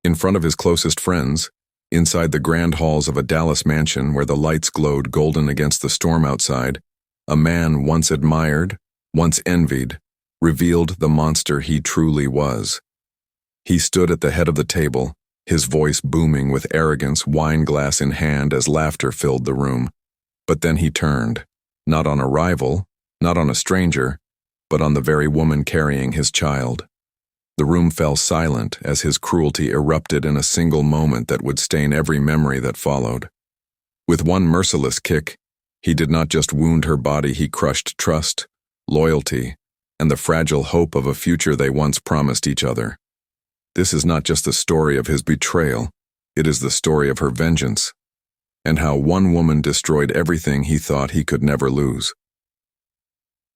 In front of his closest friends, inside the grand halls of a Dallas mansion where the lights glowed golden against the storm outside, a man once admired, once envied, revealed the monster he truly was. He stood at the head of the table, his voice booming with arrogance, wine glass in hand as laughter filled the room. But then he turned, not on a rival, not on a stranger, but on the very woman carrying his child. The room fell silent as his cruelty erupted in a single moment that would stain every memory that followed. With one merciless kick, he did not just wound her body, he crushed trust, loyalty, and the fragile hope of a future they once promised each other. This is not just the story of his betrayal, it is the story of her vengeance, and how one woman destroyed everything he thought he could never lose.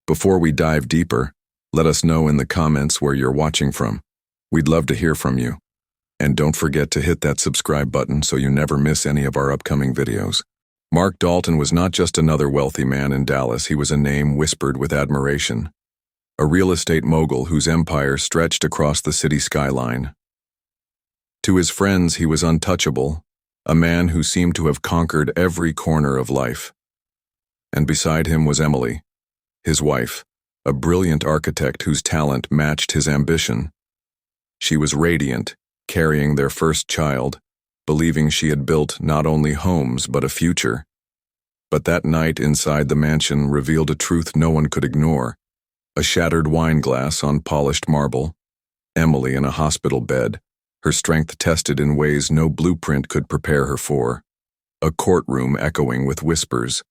Before we dive deeper, let us know in the comments where you're watching from. We'd love to hear from you. And don't forget to hit that subscribe button so you never miss any of our upcoming videos. Mark Dalton was not just another wealthy man in Dallas, he was a name whispered with admiration. A real estate mogul whose empire stretched across the city skyline. To his friends, he was untouchable, a man who seemed to have conquered every corner of life. And beside him was Emily, his wife, a brilliant architect whose talent matched his ambition. She was radiant, carrying their first child, believing she had built not only homes but a future. But that night inside the mansion revealed a truth no one could ignore. A shattered wine glass on polished marble, Emily in a hospital bed, her strength tested in ways no blueprint could prepare her for, a courtroom echoing with whispers,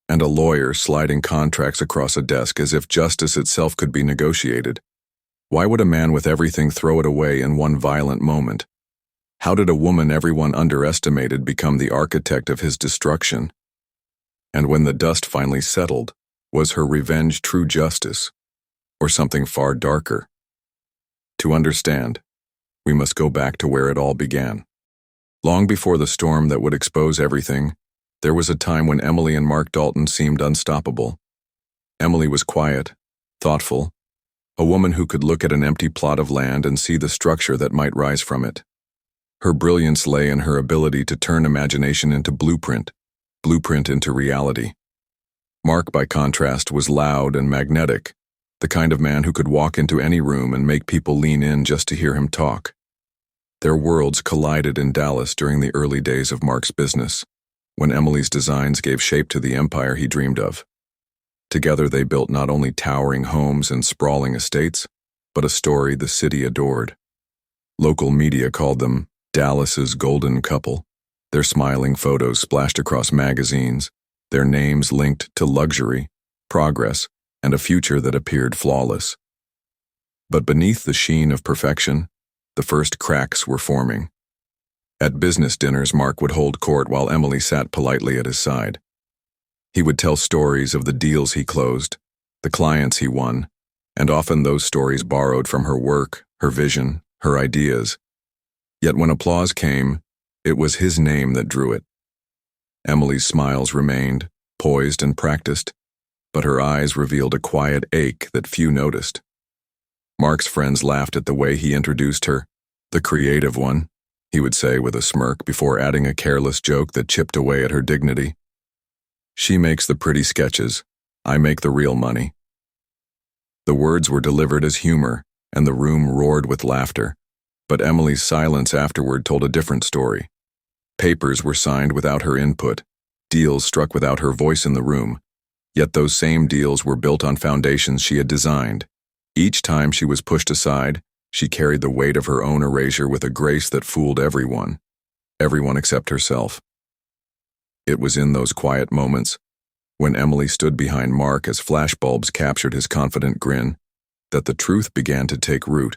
and a lawyer sliding contracts across a desk as if justice itself could be negotiated. Why would a man with everything throw it away in one violent moment? How did a woman everyone underestimated become the architect of his destruction? And when the dust finally settled, was her revenge true justice, or something far darker? To understand, we must go back to where it all began. Long before the storm that would expose everything, there was a time when Emily and Mark Dalton seemed unstoppable. Emily was quiet, thoughtful, a woman who could look at an empty plot of land and see the structure that might rise from it. Her brilliance lay in her ability to turn imagination into blueprint into reality. Mark, by contrast, was loud and magnetic, the kind of man who could walk into any room and make people lean in just to hear him talk. Their worlds collided in Dallas during the early days of Mark's business, when Emily's designs gave shape to the empire he dreamed of. Together they built not only towering homes and sprawling estates, but a story the city adored. Local media called them Dallas's golden couple, their smiling photos splashed across magazines, their names linked to luxury, progress, and a future that appeared flawless. But beneath the sheen of perfection, the first cracks were forming. At business dinners, Mark would hold court while Emily sat politely at his side. He would tell stories of the deals he closed, the clients he won, and often those stories borrowed from her work, her vision, her ideas. Yet when applause came, it was his name that drew it. Emily's smiles remained, poised and practiced, but her eyes revealed a quiet ache that few noticed. Mark's friends laughed at the way he introduced her, the creative one, he would say with a smirk before adding a careless joke that chipped away at her dignity. She makes the pretty sketches, I make the real money. The words were delivered as humor, and the room roared with laughter, but Emily's silence afterward told a different story. Papers were signed without her input, deals struck without her voice in the room, yet those same deals were built on foundations she had designed. Each time she was pushed aside, she carried the weight of her own erasure with a grace that fooled everyone except herself. It was in those quiet moments, when Emily stood behind Mark as flashbulbs captured his confident grin, that the truth began to take root.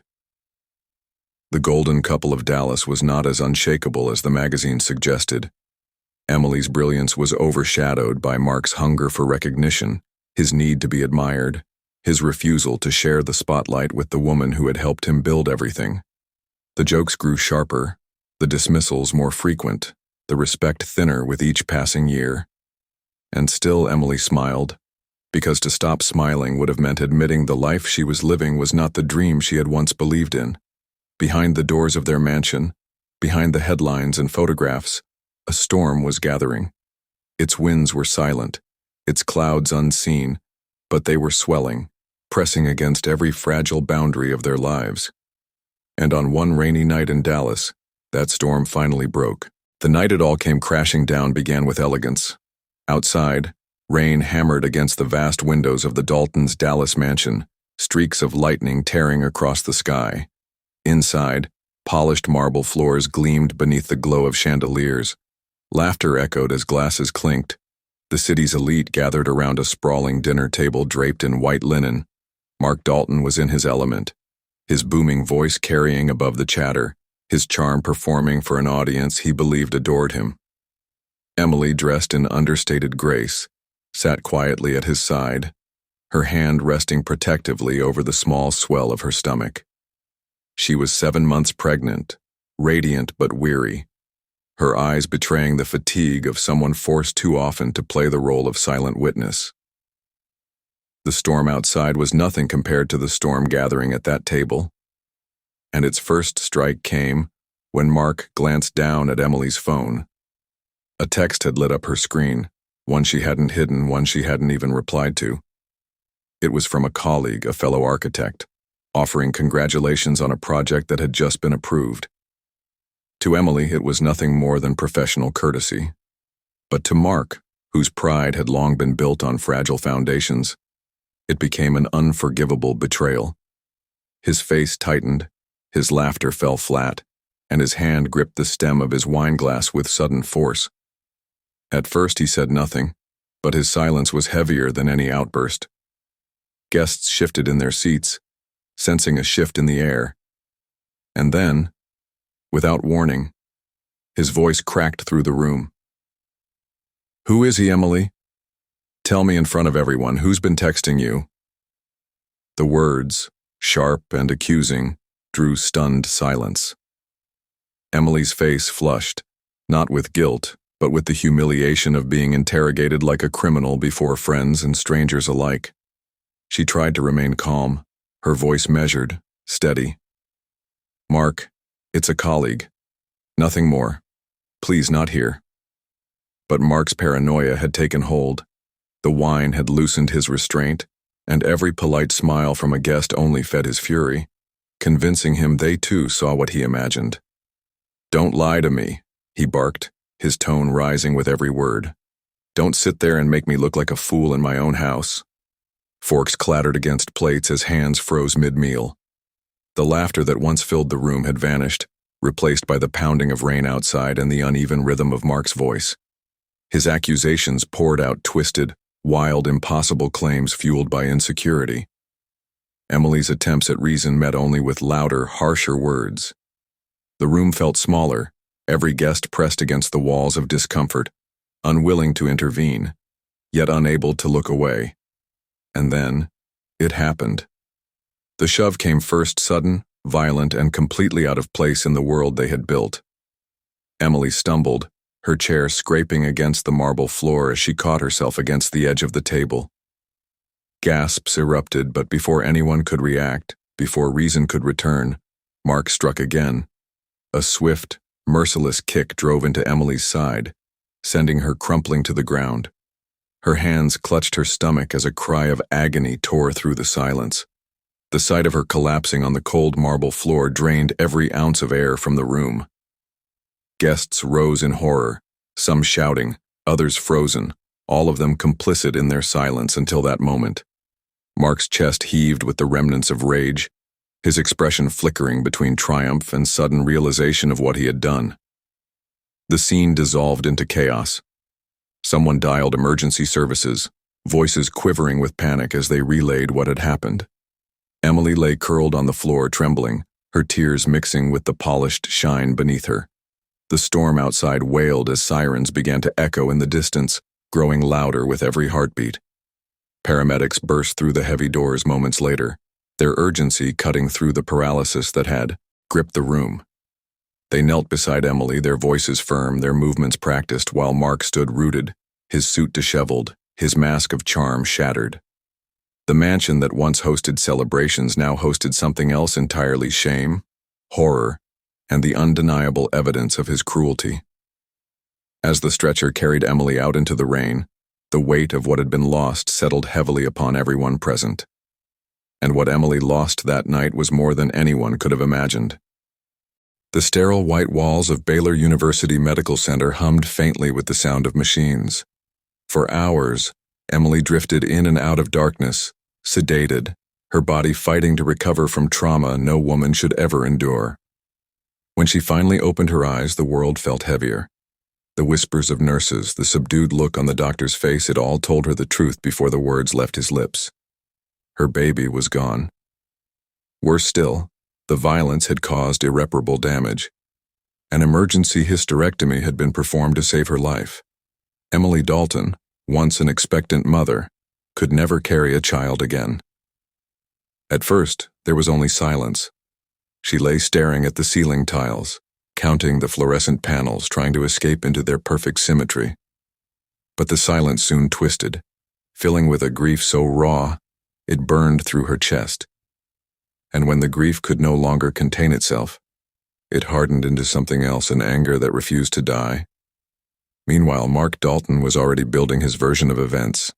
The golden couple of Dallas was not as unshakable as the magazine suggested. Emily's brilliance was overshadowed by Mark's hunger for recognition, his need to be admired, his refusal to share the spotlight with the woman who had helped him build everything. The jokes grew sharper, the dismissals more frequent, the respect thinner with each passing year. And still Emily smiled, because to stop smiling would have meant admitting the life she was living was not the dream she had once believed in. Behind the doors of their mansion, Behind the headlines and photographs, a storm was gathering. Its winds were silent, its clouds unseen, but they were swelling, pressing against every fragile boundary of their lives. And on one rainy night in Dallas, that storm finally broke. The night it all came crashing down began with elegance. Outside, rain hammered against the vast windows of the Dalton's Dallas mansion, streaks of lightning tearing across the sky. Inside, polished marble floors gleamed beneath the glow of chandeliers. Laughter echoed as glasses clinked. The city's elite gathered around a sprawling dinner table draped in white linen. Mark Dalton was in his element, his booming voice carrying above the chatter, his charm performing for an audience he believed adored him. Emily, dressed in understated grace, sat quietly at his side, her hand resting protectively over the small swell of her stomach. She was 7 months pregnant, radiant but weary, her eyes betraying the fatigue of someone forced too often to play the role of silent witness. The storm outside was nothing compared to the storm gathering at that table, and its first strike came when Mark glanced down at Emily's phone. A text had lit up her screen, one she hadn't hidden, one she hadn't even replied to. It was from a colleague, a fellow architect, offering congratulations on a project that had just been approved. To Emily, it was nothing more than professional courtesy. But to Mark, whose pride had long been built on fragile foundations, it became an unforgivable betrayal. His face tightened, his laughter fell flat, and his hand gripped the stem of his wineglass with sudden force. At first he said nothing, but his silence was heavier than any outburst. Guests shifted in their seats, sensing a shift in the air. And then, without warning, his voice cracked through the room. "Who is he, Emily? Tell me in front of everyone, who's been texting you?" The words, sharp and accusing, drew stunned silence. Emily's face flushed, not with guilt, but with the humiliation of being interrogated like a criminal before friends and strangers alike. She tried to remain calm, her voice measured, steady. "Mark, it's a colleague. Nothing more. Please, not here." But Mark's paranoia had taken hold. The wine had loosened his restraint, and every polite smile from a guest only fed his fury, convincing him they too saw what he imagined. "Don't lie to me," he barked, his tone rising with every word. "Don't sit there and make me look like a fool in my own house." Forks clattered against plates as hands froze mid-meal. The laughter that once filled the room had vanished, replaced by the pounding of rain outside and the uneven rhythm of Mark's voice. His accusations poured out twisted, wild, impossible claims fueled by insecurity. Emily's attempts at reason met only with louder, harsher words. The room felt smaller, every guest pressed against the walls of discomfort, unwilling to intervene, yet unable to look away. And then, it happened. The shove came first sudden, violent, and completely out of place in the world they had built. Emily stumbled, her chair scraping against the marble floor as she caught herself against the edge of the table. Gasps erupted, but before anyone could react, before reason could return, Mark struck again. A swift, merciless kick drove into Emily's side, sending her crumpling to the ground. Her hands clutched her stomach as a cry of agony tore through the silence. The sight of her collapsing on the cold marble floor drained every ounce of air from the room. Guests rose in horror, some shouting, others frozen, all of them complicit in their silence until that moment. Mark's chest heaved with the remnants of rage, his expression flickering between triumph and sudden realization of what he had done. The scene dissolved into chaos. Someone dialed emergency services, voices quivering with panic as they relayed what had happened. Emily lay curled on the floor, trembling, her tears mixing with the polished shine beneath her. The storm outside wailed as sirens began to echo in the distance, growing louder with every heartbeat. Paramedics burst through the heavy doors moments later, their urgency cutting through the paralysis that had gripped the room. They knelt beside Emily, their voices firm, their movements practiced, while Mark stood rooted, his suit disheveled, his mask of charm shattered. The mansion that once hosted celebrations now hosted something else entirely: shame, horror, and the undeniable evidence of his cruelty. As the stretcher carried Emily out into the rain, the weight of what had been lost settled heavily upon everyone present. And what Emily lost that night was more than anyone could have imagined. The sterile white walls of Baylor University Medical Center hummed faintly with the sound of machines. For hours, Emily drifted in and out of darkness, sedated, her body fighting to recover from trauma no woman should ever endure. When she finally opened her eyes, the world felt heavier. The whispers of nurses, the subdued look on the doctor's face, it all told her the truth before the words left his lips. Her baby was gone. Worse still, the violence had caused irreparable damage. An emergency hysterectomy had been performed to save her life. Emily Dalton, once an expectant mother, could never carry a child again. At first, there was only silence. She lay staring at the ceiling tiles, counting the fluorescent panels, trying to escape into their perfect symmetry. But the silence soon twisted, filling with a grief so raw, it burned through her chest. And when the grief could no longer contain itself, it hardened into something else, an anger that refused to die. Meanwhile, Mark Dalton was already building his version of events.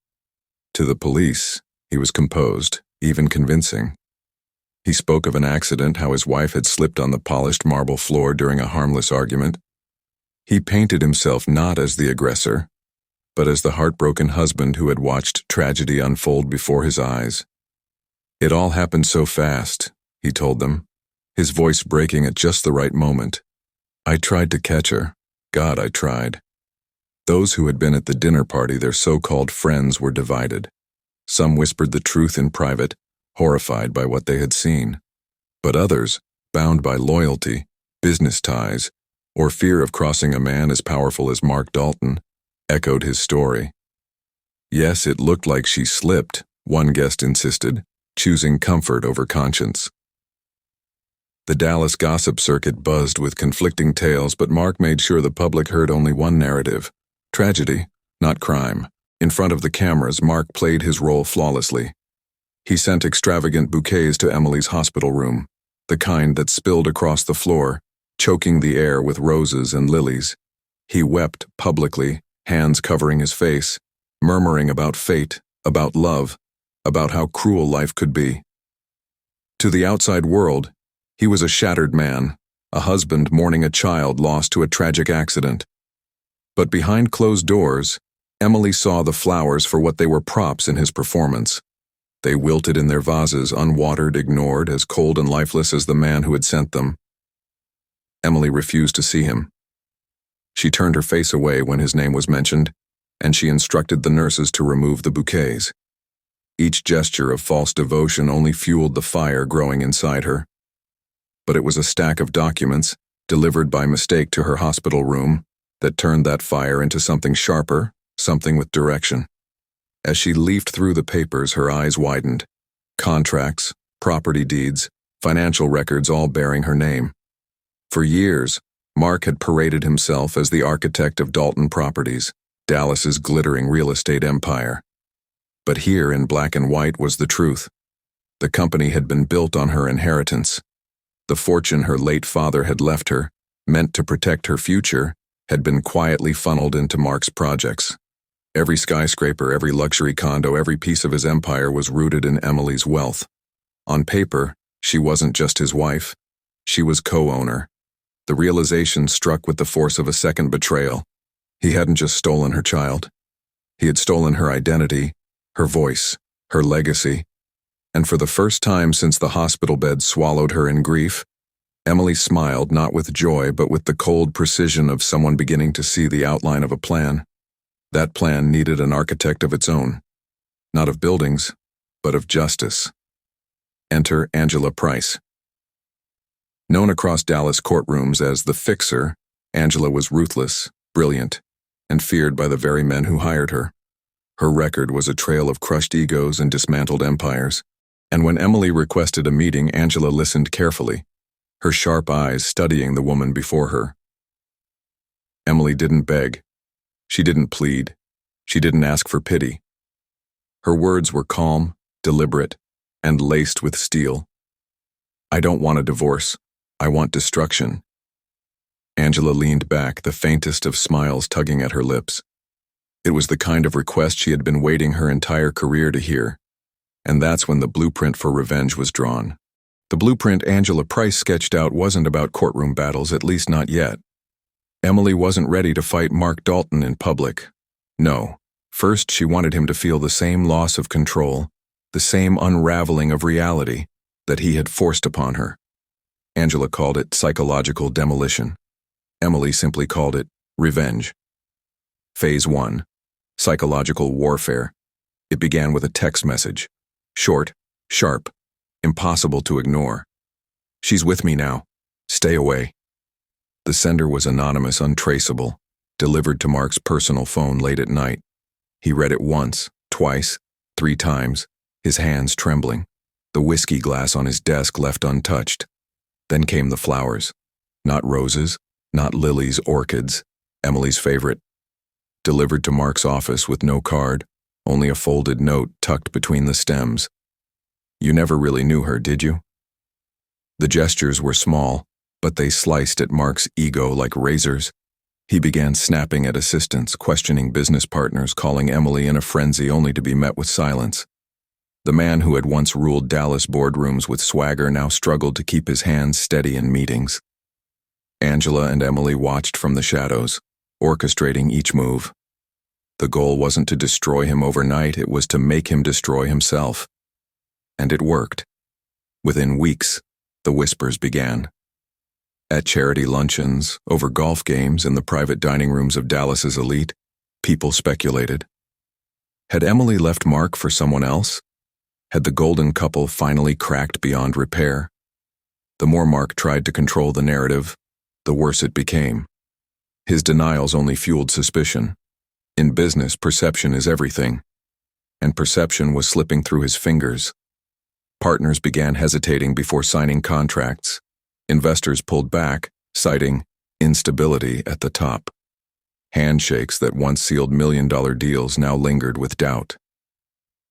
To the police, he was composed, even convincing. He spoke of an accident, how his wife had slipped on the polished marble floor during a harmless argument. He painted himself not as the aggressor, but as the heartbroken husband who had watched tragedy unfold before his eyes. It all happened so fast, he told them, his voice breaking at just the right moment. I tried to catch her. God, I tried. Those who had been at the dinner party, their so-called friends, were divided. Some whispered the truth in private, horrified by what they had seen. But others, bound by loyalty, business ties, or fear of crossing a man as powerful as Mark Dalton, echoed his story. Yes, it looked like she slipped, one guest insisted, choosing comfort over conscience. The Dallas gossip circuit buzzed with conflicting tales, but Mark made sure the public heard only one narrative: tragedy, not crime. In front of the cameras, Mark played his role flawlessly. He sent extravagant bouquets to Emily's hospital room, the kind that spilled across the floor, choking the air with roses and lilies. He wept publicly, hands covering his face, murmuring about fate, about love, about how cruel life could be. To the outside world, he was a shattered man, a husband mourning a child lost to a tragic accident. But behind closed doors, Emily saw the flowers for what they were, props in his performance. They wilted in their vases, unwatered, ignored, as cold and lifeless as the man who had sent them. Emily refused to see him. She turned her face away when his name was mentioned, and she instructed the nurses to remove the bouquets. Each gesture of false devotion only fueled the fire growing inside her. But it was a stack of documents, delivered by mistake to her hospital room, that turned that fire into something sharper, something with direction. As she leafed through the papers, her eyes widened. Contracts, property deeds, financial records, all bearing her name. For years, Mark had paraded himself as the architect of Dalton Properties, Dallas's glittering real estate empire. But here in black and white was the truth. The company had been built on her inheritance. The fortune her late father had left her, meant to protect her future, had been quietly funneled into Mark's projects. Every skyscraper, every luxury condo, every piece of his empire was rooted in Emily's wealth. On paper, she wasn't just his wife. She was co-owner. The realization struck with the force of a second betrayal. He hadn't just stolen her child. He had stolen her identity, her voice, her legacy. And for the first time since the hospital bed swallowed her in grief, Emily smiled, not with joy but with the cold precision of someone beginning to see the outline of a plan. That plan needed an architect of its own. Not of buildings, but of justice. Enter Angela Price. Known across Dallas courtrooms as the Fixer, Angela was ruthless, brilliant, and feared by the very men who hired her. Her record was a trail of crushed egos and dismantled empires. And when Emily requested a meeting, Angela listened carefully, her sharp eyes studying the woman before her. Emily didn't beg. She didn't plead. She didn't ask for pity. Her words were calm, deliberate, and laced with steel. I don't want a divorce. I want destruction. Angela leaned back, the faintest of smiles tugging at her lips. It was the kind of request she had been waiting her entire career to hear. And that's when the blueprint for revenge was drawn. The blueprint Angela Price sketched out wasn't about courtroom battles, at least not yet. Emily wasn't ready to fight Mark Dalton in public. No. First, she wanted him to feel the same loss of control, the same unraveling of reality that he had forced upon her. Angela called it psychological demolition. Emily simply called it revenge. Phase 1. Psychological warfare. It began with a text message. Short, sharp, impossible to ignore. "She's with me now. Stay away." The sender was anonymous, untraceable, delivered to Mark's personal phone late at night. He read it once, twice, 3 times, his hands trembling, the whiskey glass on his desk left untouched. Then came the flowers. Not roses, not lilies, orchids, Emily's favorite. Delivered to Mark's office with no card, only a folded note tucked between the stems. "You never really knew her, did you?" The gestures were small, but they sliced at Mark's ego like razors. He began snapping at assistants, questioning business partners, calling Emily in a frenzy only to be met with silence. The man who had once ruled Dallas boardrooms with swagger now struggled to keep his hands steady in meetings. Angela and Emily watched from the shadows, orchestrating each move. The goal wasn't to destroy him overnight, it was to make him destroy himself. And it worked. Within weeks, the whispers began. At charity luncheons, over golf games, in the private dining rooms of Dallas's elite, people speculated. Had Emily left Mark for someone else? Had the golden couple finally cracked beyond repair? The more Mark tried to control the narrative, the worse it became. His denials only fueled suspicion. In business, perception is everything. And perception was slipping through his fingers. Partners began hesitating before signing contracts. Investors pulled back, citing instability at the top. Handshakes that once sealed million-dollar deals now lingered with doubt.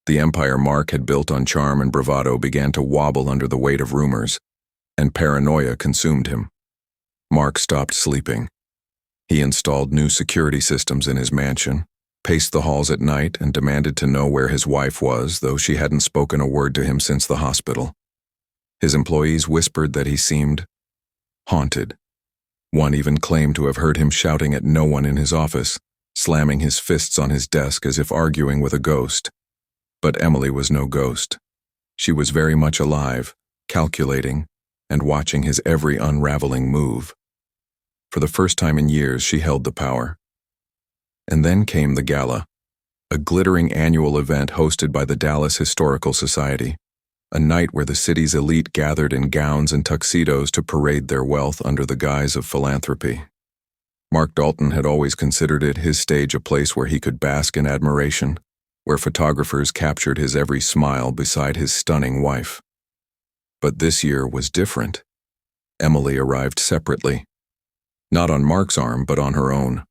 The empire Mark had built on charm and bravado began to wobble under the weight of rumors, and paranoia consumed him. Mark stopped sleeping. He installed new security systems in his mansion, paced the halls at night, and demanded to know where his wife was, though she hadn't spoken a word to him since the hospital. His employees whispered that he seemed haunted. One even claimed to have heard him shouting at no one in his office, slamming his fists on his desk as if arguing with a ghost. But Emily was no ghost. She was very much alive, calculating, and watching his every unraveling move. For the first time in years, she held the power. And then came the gala, a glittering annual event hosted by the Dallas Historical Society, a night where the city's elite gathered in gowns and tuxedos to parade their wealth under the guise of philanthropy. Mark Dalton had always considered it, his stage, a place where he could bask in admiration, where photographers captured his every smile beside his stunning wife. But this year was different. Emily arrived separately. Not on Mark's arm, but on her own.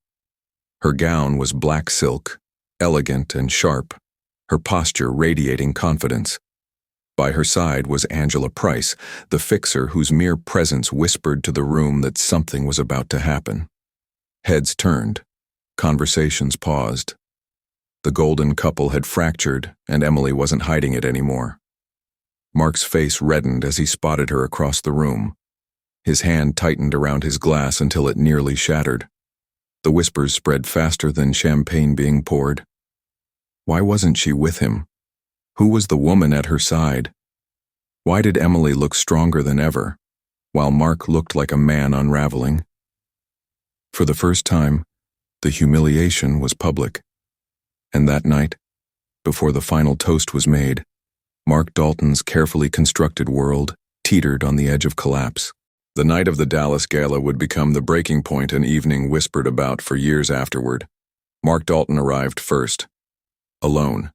Her gown was black silk, elegant and sharp, her posture radiating confidence. By her side was Angela Price, the fixer whose mere presence whispered to the room that something was about to happen. Heads turned. Conversations paused. The golden couple had fractured, and Emily wasn't hiding it anymore. Mark's face reddened as he spotted her across the room. His hand tightened around his glass until it nearly shattered. The whispers spread faster than champagne being poured. Why wasn't she with him? Who was the woman at her side? Why did Emily look stronger than ever, while Mark looked like a man unraveling? For the first time, the humiliation was public. And that night, before the final toast was made, Mark Dalton's carefully constructed world teetered on the edge of collapse. The night of the Dallas Gala would become the breaking point an evening whispered about for years afterward. Mark Dalton arrived first, alone.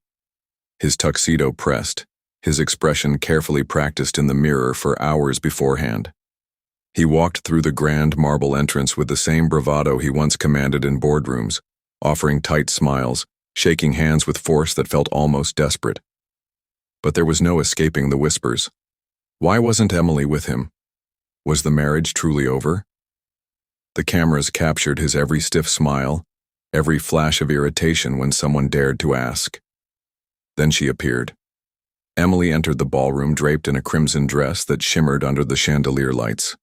His tuxedo pressed, his expression carefully practiced in the mirror for hours beforehand. He walked through the grand marble entrance with the same bravado he once commanded in boardrooms, offering tight smiles, shaking hands with force that felt almost desperate. But there was no escaping the whispers. Why wasn't Emily with him? Was the marriage truly over? The cameras captured his every stiff smile, every flash of irritation when someone dared to ask. Then she appeared. Emily entered the ballroom draped in a crimson dress that shimmered under the chandelier lights.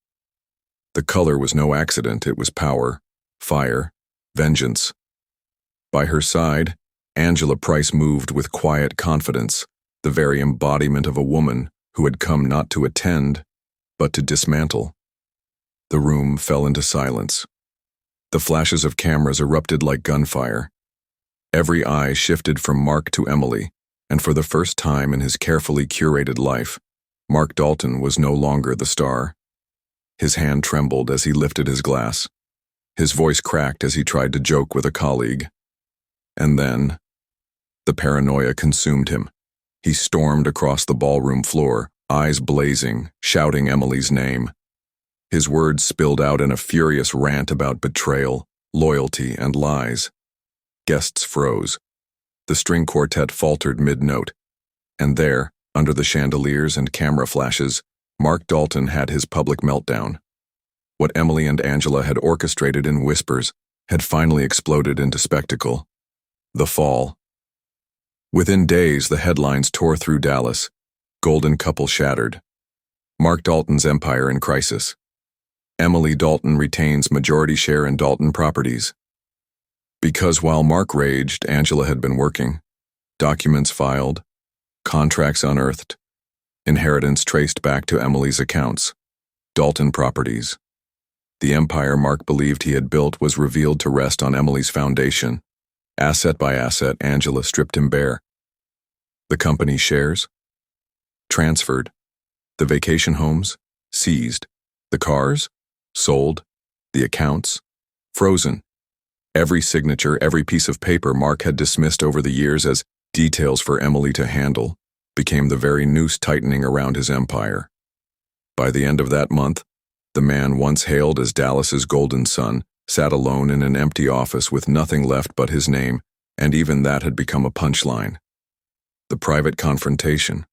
The color was no accident, it was power, fire, vengeance. By her side, Angela Price moved with quiet confidence, the very embodiment of a woman who had come not to attend, but to dismantle. The room fell into silence. The flashes of cameras erupted like gunfire. Every eye shifted from Mark to Emily, and for the first time in his carefully curated life, Mark Dalton was no longer the star. His hand trembled as he lifted his glass. His voice cracked as he tried to joke with a colleague. And then, the paranoia consumed him. He stormed across the ballroom floor, eyes blazing, shouting Emily's name. His words spilled out in a furious rant about betrayal, loyalty, and lies. Guests froze. The string quartet faltered mid-note. And there, under the chandeliers and camera flashes, Mark Dalton had his public meltdown. What Emily and Angela had orchestrated in whispers had finally exploded into spectacle. The fall. Within days, the headlines tore through Dallas. Golden couple shattered. Mark Dalton's empire in crisis. Emily Dalton retains majority share in Dalton Properties. Because while Mark raged, Angela had been working. Documents filed, contracts unearthed, inheritance traced back to Emily's accounts. Dalton Properties. The empire Mark believed he had built was revealed to rest on Emily's foundation. Asset by asset, Angela stripped him bare. The company's shares? Transferred. The vacation homes? Seized. The cars? Sold. The accounts? Frozen. Every signature, every piece of paper Mark had dismissed over the years as details for Emily to handle became the very noose tightening around his empire. By the end of that month, the man once hailed as Dallas's golden son sat alone in an empty office with nothing left but his name, and even that had become a punchline. The private confrontation.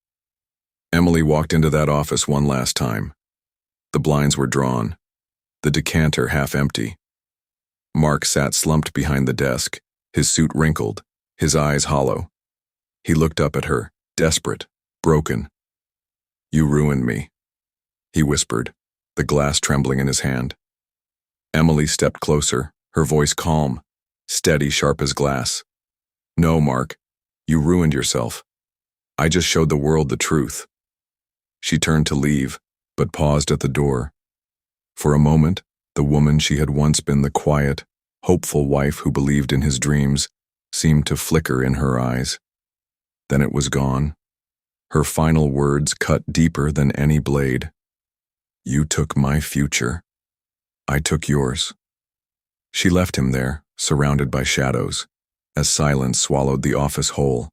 Emily walked into that office one last time. The blinds were drawn, the decanter half empty. Mark sat slumped behind the desk, his suit wrinkled, his eyes hollow. He looked up at her, desperate, broken. "You ruined me," he whispered, the glass trembling in his hand. Emily stepped closer, her voice calm, steady, sharp as glass. "No, Mark, you ruined yourself. I just showed the world the truth." She turned to leave, but paused at the door. For a moment, the woman she had once been, the quiet, hopeful wife who believed in his dreams, seemed to flicker in her eyes. Then it was gone. Her final words cut deeper than any blade. "You took my future. I took yours." She left him there, surrounded by shadows, as silence swallowed the office whole.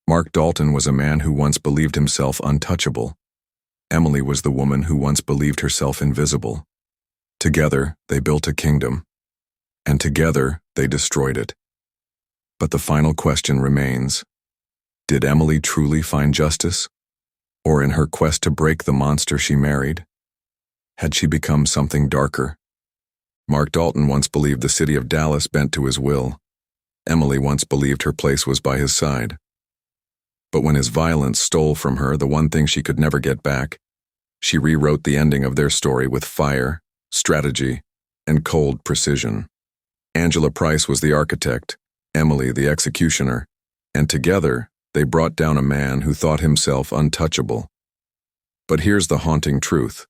Mark Dalton was a man who once believed himself untouchable. Emily was the woman who once believed herself invisible. Together, they built a kingdom, and together, they destroyed it. But the final question remains: did Emily truly find justice? Or in her quest to break the monster she married, had she become something darker? Mark Dalton once believed the city of Dallas bent to his will. Emily once believed her place was by his side. But when his violence stole from her the one thing she could never get back, she rewrote the ending of their story with fire, strategy, and cold precision. Angela Price was the architect, Emily the executioner, and together they brought down a man who thought himself untouchable. But here's the haunting truth.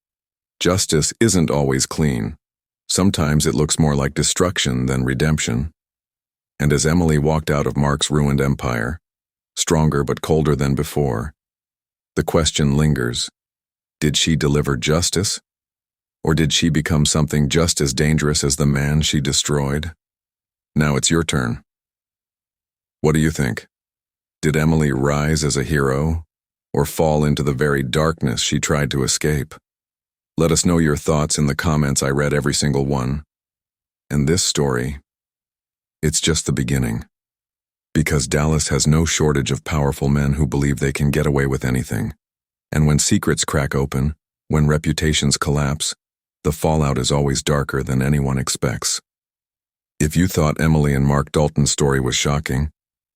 Justice isn't always clean. Sometimes it looks more like destruction than redemption. And as Emily walked out of Mark's ruined empire, stronger but colder than before, the question lingers: did she deliver justice? Or did she become something just as dangerous as the man she destroyed? Now it's your turn. What do you think? Did Emily rise as a hero, or fall into the very darkness she tried to escape? Let us know your thoughts in the comments. I read every single one. And this story, it's just the beginning. Because Dallas has no shortage of powerful men who believe they can get away with anything. And when secrets crack open, when reputations collapse, the fallout is always darker than anyone expects. If you thought Emily and Mark Dalton's story was shocking,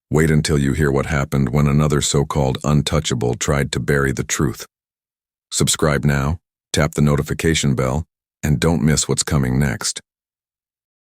wait until you hear what happened when another so-called untouchable tried to bury the truth. Subscribe now, tap the notification bell, and don't miss what's coming next.